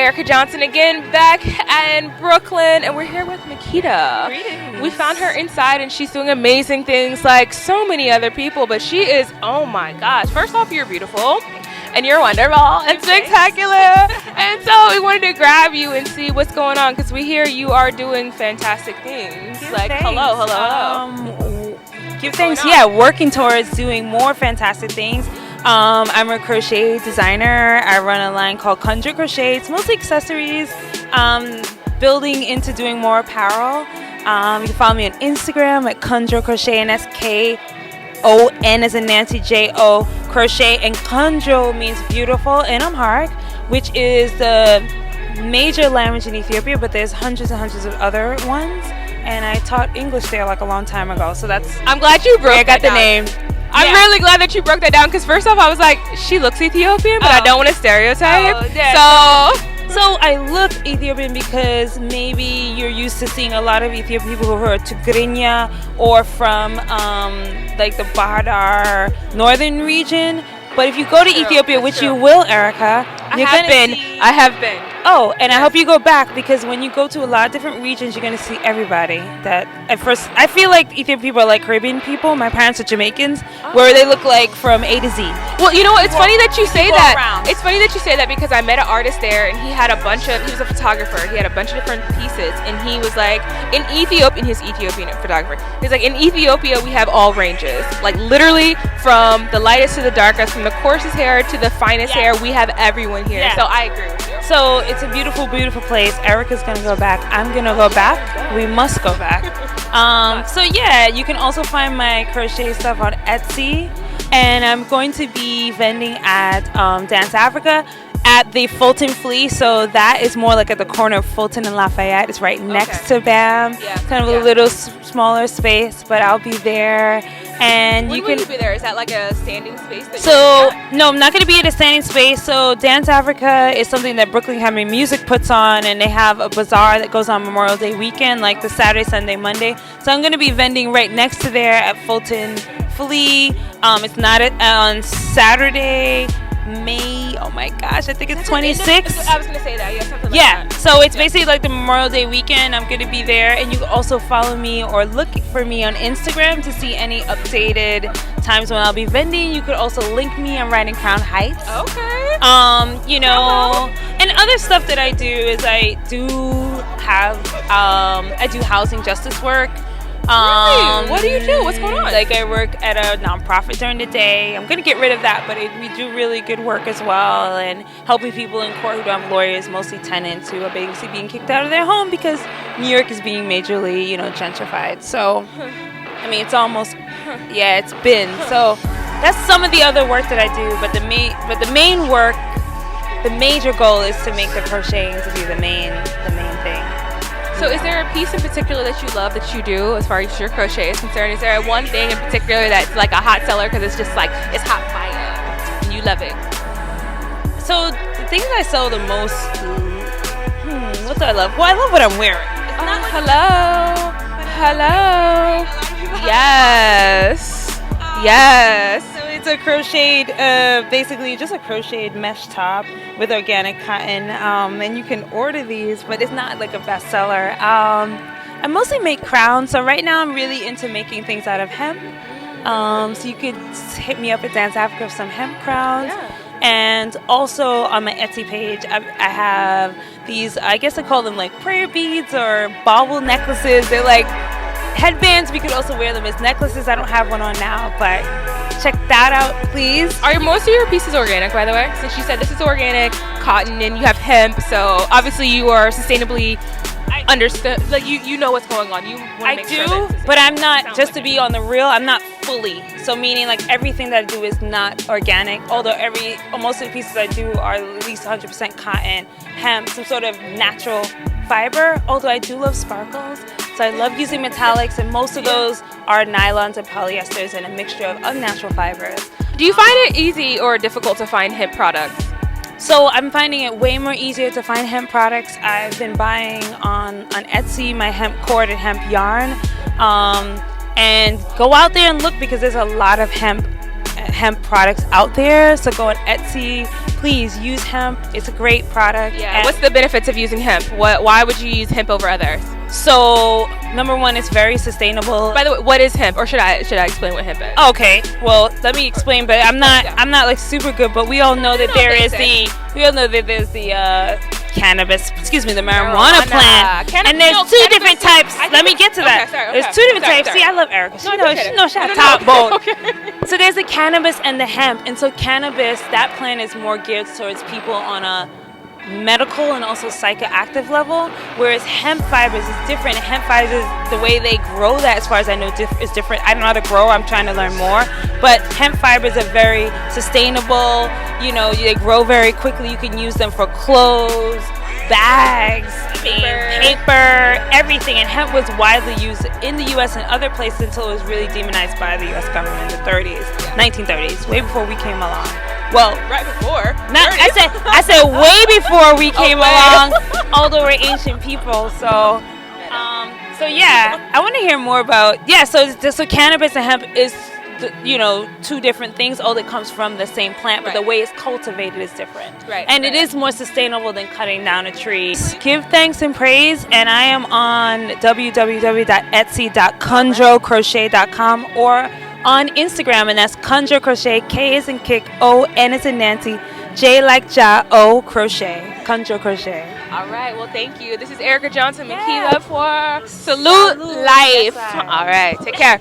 Erica Johnson again, back in Brooklyn, and we're here with Mahkeddah. Greetings. We found her inside, and she's doing amazing things like so many other people, but she is, oh my gosh. First off, you're beautiful, and you're wonderful, and spectacular, and so we wanted to grab you and see what's going on, because we hear you are doing fantastic things. Hello. Give thanks, yeah, working towards doing more fantastic things. I'm a crochet designer. I run a line called Conjure Crochet. It's mostly accessories, building into doing more apparel. You can follow me on Instagram at Conjure Crochet, and that's K-O-N as in Nancy, J-O, crochet, and Conjure means beautiful in Amharic, which is the major language in Ethiopia, but there's hundreds and hundreds of other ones, and I taught English there like a long time ago, so that's... I'm glad you broke I got the down. name. I'm really glad that you broke that down, because first off, I was like, she looks Ethiopian, but I don't want to stereotype. So I look Ethiopian because maybe you're used to seeing a lot of Ethiopian people who are Tigrinya or from like the Bahadar northern region. But if you go to Ethiopia, which you will, Erica, I have been. Oh, and I hope you go back, because when you go to a lot of different regions, you're going to see everybody. That at first, I feel like Ethiopian people are like Caribbean people. My parents are Jamaicans, where they look like from A to Z. Well, you know what? It's funny that you say that. It's funny that you say that, because I met an artist there, and he had a bunch of. He was a photographer. He had a bunch of different pieces, and he was like, in Ethiopia, he's Ethiopian photographer. He's like, in Ethiopia, we have all ranges, like literally from the lightest to the darkest, from the coarsest hair to the finest hair. We have everyone here. Yeah. So I agree with you. So it's a beautiful, beautiful place. Erica's gonna go back. I'm gonna go back. We must go back. So yeah, you can also find my crochet stuff on Etsy, and I'm going to be vending at Dance Africa at the Fulton Flea. So that is more like at the corner of Fulton and Lafayette. It's right next to BAM. Yeah. Kind of a little smaller space, but I'll be there. And When will you be there? Is that like a standing space? No, I'm not going to be at a standing space. So Dance Africa is something that Brooklyn Academy of Music puts on, and they have a bazaar that goes on Memorial Day weekend, like the Saturday, Sunday, Monday. So I'm going to be vending right next to there at Fulton Flea. It's not on Saturday, May, oh my gosh, I think it's 26th. I was going to say that, something like that. So it's basically like the Memorial Day weekend. I'm going to be there, and you can also follow me or look for me on Instagram to see any updated times when I'll be vending. You could also link me. I'm right in Crown Heights. Okay. And other stuff that I do is I do housing justice work. Really? What do you do? What's going on? Like, I work at a nonprofit during the day. I'm going to get rid of that, but we do really good work as well, and helping people in court who don't have lawyers, mostly tenants who are basically being kicked out of their home because New York is being majorly, gentrified. So, I mean, it's almost, it's been. So that's some of the other work that I do, but the main work, the major goal is to make the crocheting to be the main thing. So is there a piece in particular that you love that you do as far as your crochet is concerned? Is there one thing in particular that's like a hot seller because it's just like, it's hot fire and you love it? So the things I sell the most, what do I love? Well, I love what I'm wearing. It's not like hello. Yes. So it's a crocheted, basically just a crocheted mesh top with organic cotton, and you can order these, but it's not like a bestseller. I mostly make crowns, so right now I'm really into making things out of hemp. So you could hit me up at Dance Africa for some hemp crowns. Yeah. And also on my Etsy page, I have these, I guess I call them like prayer beads or bauble necklaces. They're like headbands. We could also wear them as necklaces. I don't have one on now, but check that out, please. Are most of your pieces organic, by the way? Since you said this is organic cotton and you have hemp, so obviously you are sustainably understood. Like you know what's going on. I do, but I'm not. Just to be on the real, I'm not fully. So meaning like everything that I do is not organic. Although most of the pieces I do are at least 100% cotton, hemp, some sort of natural fiber. Although I do love sparkles. So I love using metallics, and most of those are nylons and polyesters and a mixture of unnatural fibers. Do you find it easy or difficult to find hemp products? So I'm finding it way more easier to find hemp products. I've been buying on Etsy my hemp cord and hemp yarn. And go out there and look, because there's a lot of hemp hemp products out there. So go on Etsy. Please use hemp. It's a great product. Yeah. What's the benefits of using hemp? Why would you use hemp over others? So number one, it's very sustainable. By the way, what is hemp, or should I explain what hemp is? Okay, well, let me explain. But I'm not like super good. But we all know that there's the cannabis. Excuse me, the marijuana plant. And there's two different types. Let me get to that. There's two different types. See, I love Erica. She knows she has top bold. So there's the cannabis and the hemp. And so cannabis, that plant is more geared towards people on a medical and also psychoactive level, whereas hemp fibers is different. Hemp fibers, the way they grow that, as far as I know, is different. I don't know how to grow. I'm trying to learn more. But hemp fibers are very sustainable. You know, they grow very quickly. You can use them for clothes, bags, paper, everything. And hemp was widely used in the U.S. and other places until it was really demonized by the U.S. government in the 1930s, way before we came along. Well, right before. I said way before we came along, although we're ancient people. So yeah, I want to hear more about So cannabis and hemp is two different things. All that comes from the same plant, but the way it's cultivated is different. Right. And it is more sustainable than cutting down a tree. Give thanks and praise, and I am on www.etsy.conjocrochet.com or on Instagram, and that's Conjo Crochet. K is in kick, O, N is in Nancy, J like Ja, O, crochet. Conjo Crochet. All right, well, thank you. This is Erica Johnson, Mahkeddah for Salute Life. All right, take care.